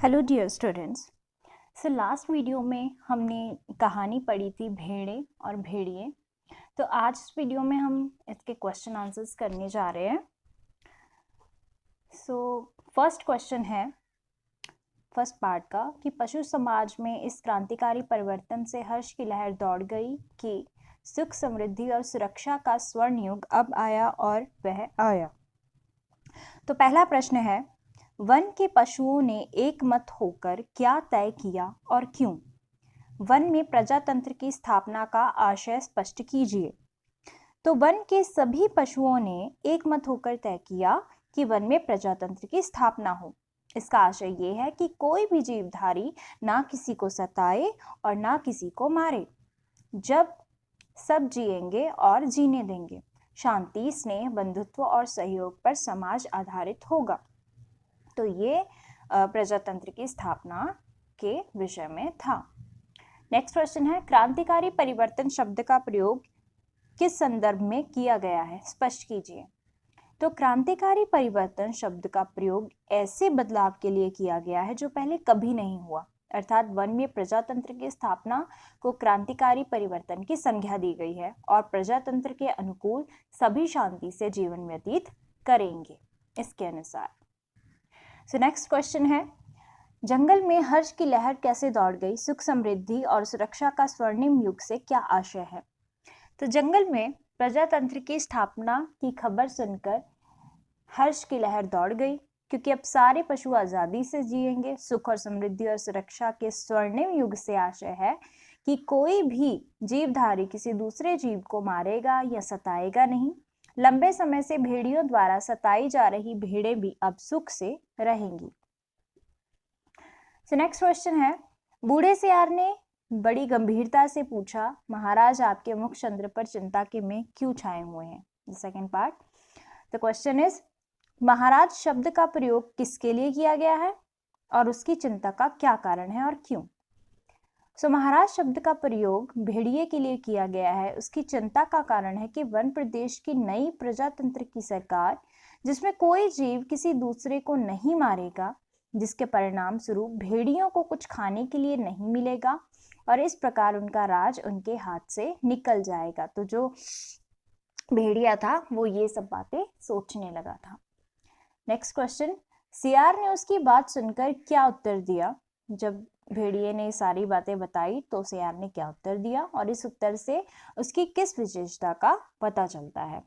Hello dear students. So last video में हमने कहानी पढ़ी थी भेड़े और भेड़िए। तो आज इस वीडियो में हम इसके क्वेश्चन आंसर्स करने जा रहे हैं। सो फर्स्ट क्वेश्चन है फर्स्ट पार्ट का कि पशु समाज में इस क्रांतिकारी परिवर्तन से हर्ष की लहर दौड़ गई कि सुख समृद्धि और सुरक्षा का स्वर्ण युग अब आया और वह आया। तो पहला प्रश्न है, वन के पशुओं ने एक मत होकर क्या तय किया और क्यों? वन में प्रजातंत्र की स्थापना का आशय स्पष्ट कीजिए। तो वन के सभी पशुओं ने एक मत होकर तय किया कि वन में प्रजातंत्र की स्थापना हो। इसका आशय ये है कि कोई भी जीवधारी ना किसी को सताए और ना किसी को मारे। जब सब जिएंगे और जीने देंगे। शांति, स्नेह, बंधुत्व और सहयोग पर समाज आधारित होगा। तो ये प्रजातंत्र की स्थापना के विषय में था। नेक्स्ट क्वेश्चन है, क्रांतिकारी परिवर्तन शब्द का प्रयोग किस संदर्भ में किया गया है, स्पष्ट कीजिए। तो क्रांतिकारी परिवर्तन शब्द का प्रयोग ऐसे बदलाव के लिए किया गया है जो पहले कभी नहीं हुआ, अर्थात वन में प्रजातंत्र की स्थापना को क्रांतिकारी परिवर्तन की संज्ञा दी गई है और प्रजातंत्र के अनुकूल सभी शांति से जीवन व्यतीत करेंगे इसके अनुसार। सो नेक्स्ट क्वेश्चन है, जंगल में हर्ष की लहर कैसे दौड़ गई? सुख समृद्धि और सुरक्षा का स्वर्णिम युग से क्या आशय है? तो जंगल में प्रजातंत्र की स्थापना की खबर सुनकर हर्ष की लहर दौड़ गई, क्योंकि अब सारे पशु आजादी से जिएंगे। सुख और समृद्धि और सुरक्षा के स्वर्णिम युग से आशय है कि कोई भी जीवधारी किसी दूसरे जीव को मारेगा या सताएगा नहीं। लंबे समय से भेड़ियों द्वारा सताई जा रही भेड़ें भी अब सुख से रहेंगी। नेक्स्ट क्वेश्चन है, बूढ़े सियार ने बड़ी गंभीरता से पूछा, महाराज आपके मुख चंद्र पर चिंता के मेघ क्यों छाए हुए हैं? The second part, the question is, महाराज शब्द का प्रयोग किसके लिए किया गया है और उसकी चिंता का क्या कारण है और क्यों? महाराज शब्द का प्रयोग भेड़िए के लिए किया गया है। उसकी चिंता का कारण है कि वन प्रदेश की नई प्रजातंत्र की सरकार, जिसमें कोई जीव किसी दूसरे को नहीं मारेगा, जिसके परिणाम स्वरूप भेड़ियों को कुछ खाने के लिए नहीं मिलेगा और इस प्रकार उनका राज उनके हाथ से निकल जाएगा। तो जो भेड़िया था वो ये सब बातें सोचने लगा था। नेक्स्ट क्वेश्चन, सियार ने उसकी बात सुनकर क्या उत्तर दिया? जब भेड़िए ने सारी बातें बताई तो सियार ने क्या उत्तर दिया और इस उत्तर से उसकी किस विशेषता का पता चलता है?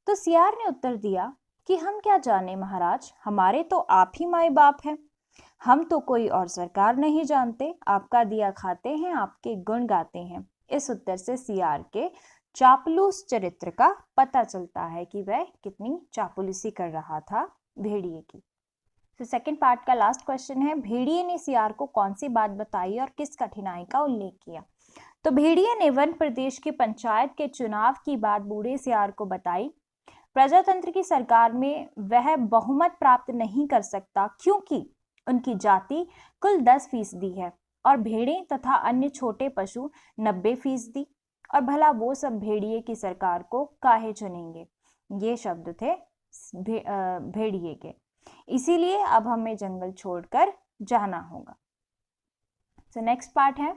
तो सियार ने उत्तर दिया कि हम क्या जाने महाराज, हमारे तो आप ही माए बाप हैं। हम तो कोई और सरकार नहीं जानते, आपका दिया खाते हैं, आपके गुण गाते हैं। इस उत्तर से सियार के चापलूस चरित्र का पता चलता है कि वह कितनी चापलूसी कर रहा था भेड़िए की। तो सेकंड पार्ट का लास्ट क्वेश्चन है, भेड़िए ने सियार को कौन सी बात बताई और किस कठिनाई का उल्लेख किया? तो भेड़िए ने वन प्रदेश की पंचायत के चुनाव की बात बूढ़े सियार को बताई। प्रजातंत्र की सरकार में वह बहुमत प्राप्त नहीं कर सकता क्योंकि उनकी जाति कुल 10% है और भेड़ें तथा अन्य छोटे पशु 90%। और भला वो सब भेड़िए की सरकार को काहे चुनेंगे? ये शब्द थे भेड़िए के। इसीलिए अब हमें जंगल छोड़कर जाना होगा। नेक्स्ट पार्ट है,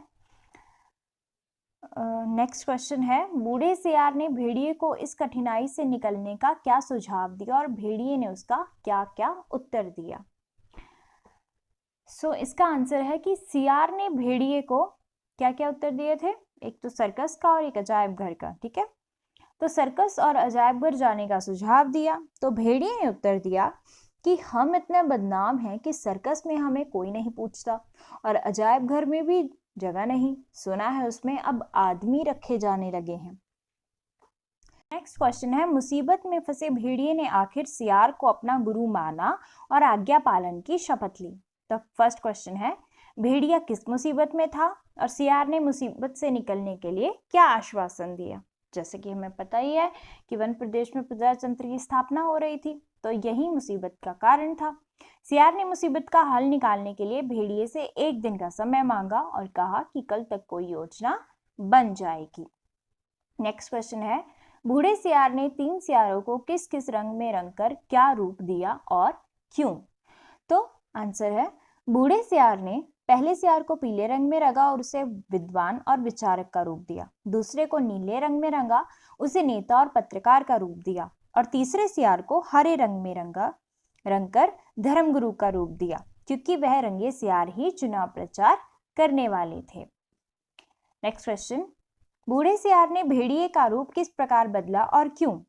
नेक्स्ट क्वेश्चन है, बूढ़े सियार ने भेड़िए को इस कठिनाई से निकलने का क्या सुझाव दिया और भेड़िए ने उसका क्या क्या उत्तर दिया? इसका आंसर है कि सियार ने भेड़िए को क्या क्या उत्तर दिए थे? एक तो सर्कस का और एक अजायब घर का। ठीक है, तो सर्कस और अजायब घर जाने का सुझाव दिया। तो भेड़िए ने उत्तर दिया कि हम इतने बदनाम हैं कि सर्कस में हमें कोई नहीं पूछता और अजायब घर में भी जगह नहीं, सुना है उसमें अब आदमी रखे जाने लगे हैं। नेक्स्ट क्वेश्चन है, मुसीबत में फंसे भेड़िए ने आखिर सियार को अपना गुरु माना और आज्ञा पालन की शपथ ली। तो फर्स्ट क्वेश्चन है, भेड़िया किस मुसीबत में था और सियार ने मुसीबत से निकलने के लिए क्या आश्वासन दिया? जैसे कि हमें पता ही है कि वन प्रदेश में प्रजातंत्र की स्थापना हो रही थी, तो यही मुसीबत का कारण था। सियार ने मुसीबत का हल निकालने के लिए भेड़िए से 1 दिन का समय मांगा और कहा कि कल तक कोई योजना बन जाएगी। नेक्स्ट क्वेश्चन है, बूढ़े सियार ने 3 सियारों को किस किस रंग में रंगकर क्या रूप दिया और क्यों? तो आंसर है, बूढ़े सियार ने पहले सियार को पीले रंग में रंगा और उसे विद्वान और विचारक का रूप दिया। दूसरे को नीले रंग में रंगा, उसे नेता और पत्रकार का रूप दिया। और तीसरे सियार को हरे रंग में रंगकर धर्मगुरु का रूप दिया, क्योंकि वह रंगे सियार ही चुनाव प्रचार करने वाले थे। नेक्स्ट क्वेश्चन, बूढ़े सियार ने भेड़िए का रूप किस प्रकार बदला और क्यों?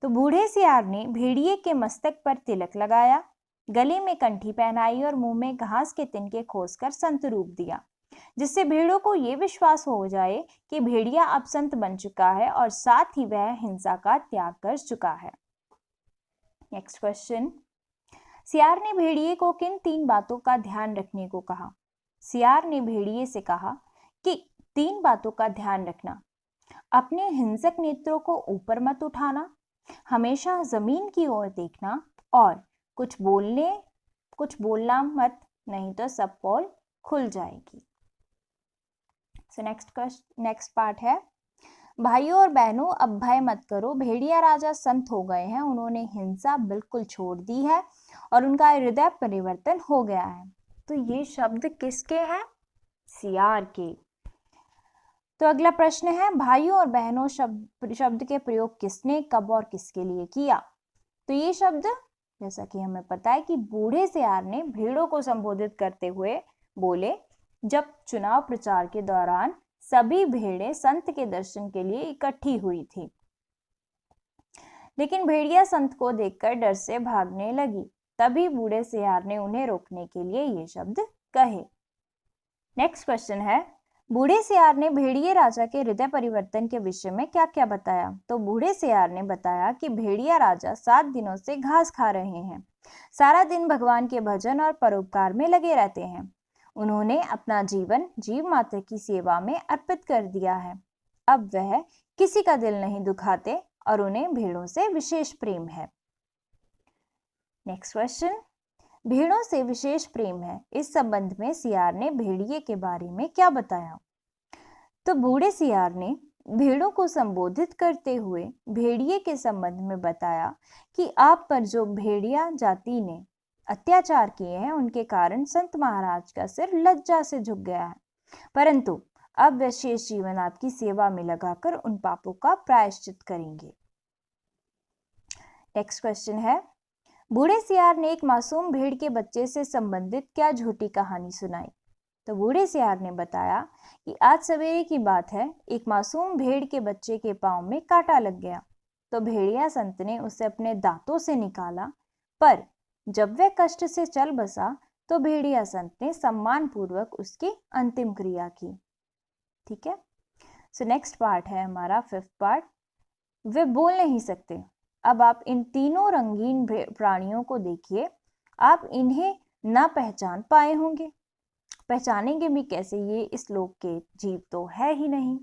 तो बूढ़े सियार ने भेड़िए के मस्तक पर तिलक लगाया, गले में कंठी पहनाई और मुंह में घास के तिनके खोसकर संत रूप दिया, जिससे भेड़ों को यह विश्वास हो जाए कि भेड़िया अब संत बन चुका है और साथ ही वह हिंसा का त्याग कर चुका है। नेक्स्ट क्वेश्चन, सियार ने भेड़िए को किन 3 बातों का ध्यान रखने को कहा? सियार ने भेड़िए से कहा कि 3 बातों का ध्यान रखना: अपने हिंसक नेत्रों को ऊपर मत उठाना, हमेशा जमीन की ओर देखना और कुछ बोलना मत, नहीं तो सब पोल खुल जाएगी। नेक्स्ट पार्ट है, भाइयों और बहनों अब भय मत करो, भेड़िया राजा संत हो गए हैं, उन्होंने हिंसा बिल्कुल छोड़ दी है और उनका हृदय परिवर्तन हो गया है। तो ये शब्द किसके हैं? सियार के। तो अगला प्रश्न है, भाइयों और बहनों शब्द के प्रयोग किसने, कब और किसके लिए किया? तो ये शब्द, जैसा कि हमें पता है कि बूढ़े सियार ने भेड़ों को संबोधित करते हुए बोले जब चुनाव प्रचार के दौरान सभी भेड़ें संत के दर्शन के लिए इकट्ठी हुई थी, लेकिन भेड़िया संत को देखकर डर से भागने लगी। तभी बूढ़े सियार ने उन्हें रोकने के लिए ये शब्द कहे। नेक्स्ट क्वेश्चन है, बूढ़े सियार ने भेड़िए राजा के हृदय परिवर्तन के विषय में क्या क्या बताया? तो बूढ़े सियार ने बताया कि भेड़िया राजा 7 दिनों से घास खा रहे हैं, सारा दिन भगवान के भजन और परोपकार में लगे रहते हैं। उन्होंने अपना जीवन जीव मात्र की सेवा में अर्पित कर दिया है। अब वह किसी का दिल नहीं दुखाते और उन्हें भेड़ों से विशेष प्रेम है। नेक्स्ट क्वेश्चन, भेड़ों से विशेष प्रेम है, इस संबंध में सियार ने भेड़िए के बारे में क्या बताया? तो बूढ़े सियार ने भेड़ों को संबोधित करते हुए भेड़िए के संबंध में बताया कि आप पर जो भेड़िया जाति ने अत्याचार किए हैं उनके कारण संत महाराज का सिर लज्जा से झुक गया है, परंतु अब वे शेष जीवन आपकी सेवा में लगाकर उन पापों का प्रायश्चित करेंगे। नेक्स्ट क्वेश्चन है, बूढ़े सियार ने एक मासूम भेड़ के बच्चे से संबंधित क्या झूठी कहानी सुनाई? तो बूढ़े सियार ने बताया कि आज सवेरे की बात है, एक मासूम भेड़ के बच्चे के पांव में कांटा लग गया, तो भेड़िया संत ने उसे अपने दांतों से निकाला, पर जब वह कष्ट से चल बसा तो भेड़िया संत ने सम्मान पूर्वक उसकी अंतिम क्रिया की। ठीक है, सो नेक्स्ट पार्ट है हमारा 5th पार्ट, वे बोल नहीं सकते। अब आप इन तीनों रंगीन प्राणियों को देखिए, आप इन्हें ना पहचान पाए होंगे, पहचानेंगे भी कैसे, ये इस लोक के जीव तो है ही नहीं।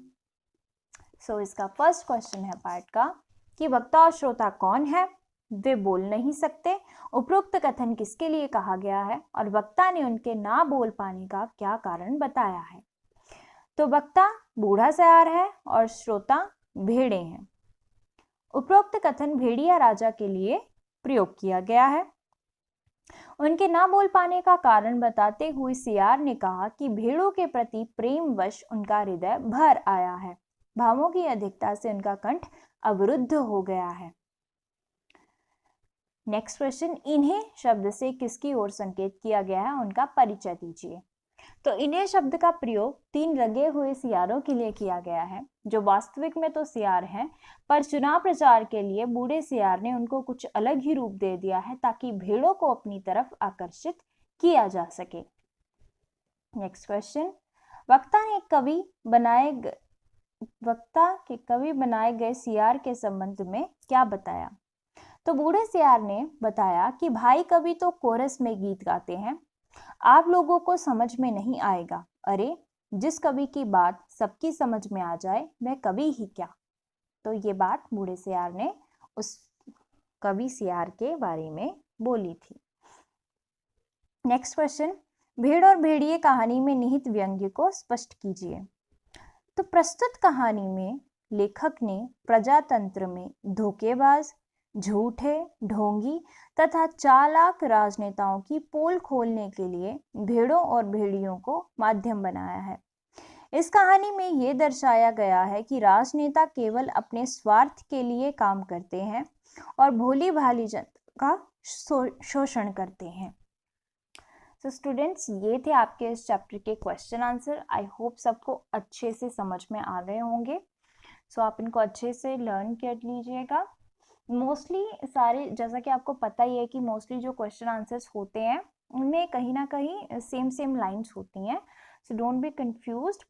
सो इसका फर्स्ट क्वेश्चन है पार्ट का कि वक्ता और श्रोता कौन है, वे बोल नहीं सकते, उपरोक्त कथन किसके लिए कहा गया है और वक्ता ने उनके ना बोल पाने का क्या कारण बताया है? तो वक्ता बूढ़ा सियार है और श्रोता भेड़े हैं। उपरोक्त कथन भेड़िया राजा के लिए प्रयोग किया गया है। उनके ना बोल पाने का कारण बताते हुए सियार ने कहा कि भेड़ों के प्रति प्रेमवश उनका हृदय भर आया है, भावों की अधिकता से उनका कंठ अवरुद्ध हो गया है। नेक्स्ट क्वेश्चन, इन्हें शब्द से किसकी ओर संकेत किया गया है, उनका परिचय दीजिए। तो इन्हें शब्द का प्रयोग 3 रंगे हुए सियारों के लिए किया गया है, जो वास्तविक में तो सियार हैं, पर चुनाव प्रचार के लिए बूढ़े सियार ने उनको कुछ अलग ही रूप दे दिया है ताकि भेड़ों को अपनी तरफ आकर्षित किया जा सके। नेक्स्ट क्वेश्चन, वक्ता के कवि बनाए गए सियार के संबंध में क्या बताया? तो बूढ़े सियार ने बताया कि भाई कवि तो कोरस में गीत गाते हैं, आप लोगों को समझ में नहीं आएगा। अरे, जिस कवि की बात सबकी समझ में आ जाए वह कवि ही क्या। तो ये बात बूढ़े सियार ने उस कवि सियार के बारे में बोली थी। नेक्स्ट क्वेश्चन, भेड़ और भेड़िए कहानी में निहित व्यंग्य को स्पष्ट कीजिए। तो प्रस्तुत कहानी में लेखक ने प्रजातंत्र में धोखेबाज, झूठे, ढोंगी तथा चालाक राजनेताओं की पोल खोलने के लिए भेड़ों और भेड़ियों को माध्यम बनाया है। इस कहानी में ये दर्शाया गया है कि राजनेता केवल अपने स्वार्थ के लिए काम करते हैं और भोली भाली जनता का शोषण करते हैं। तो स्टूडेंट्स, ये थे आपके इस चैप्टर के क्वेश्चन आंसर। आई होप सबको अच्छे से समझ में आ गए होंगे। सो आप इनको अच्छे से लर्न कर लीजिएगा। मोस्टली सारे, जैसा कि आपको पता ही है कि मोस्टली जो क्वेश्चन आंसर्स होते हैं उनमें कहीं ना कहीं सेम लाइंस होती हैं। सो डोंट बी कंफ्यूज्ड,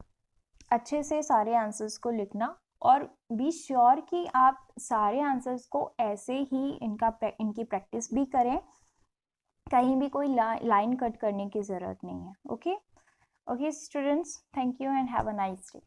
अच्छे से सारे आंसर्स को लिखना और बी श्योर कि आप सारे आंसर्स को ऐसे ही इनकी प्रैक्टिस भी करें। कहीं भी कोई लाइन कट करने की ज़रूरत नहीं है। Okay students, thank you and have a nice day.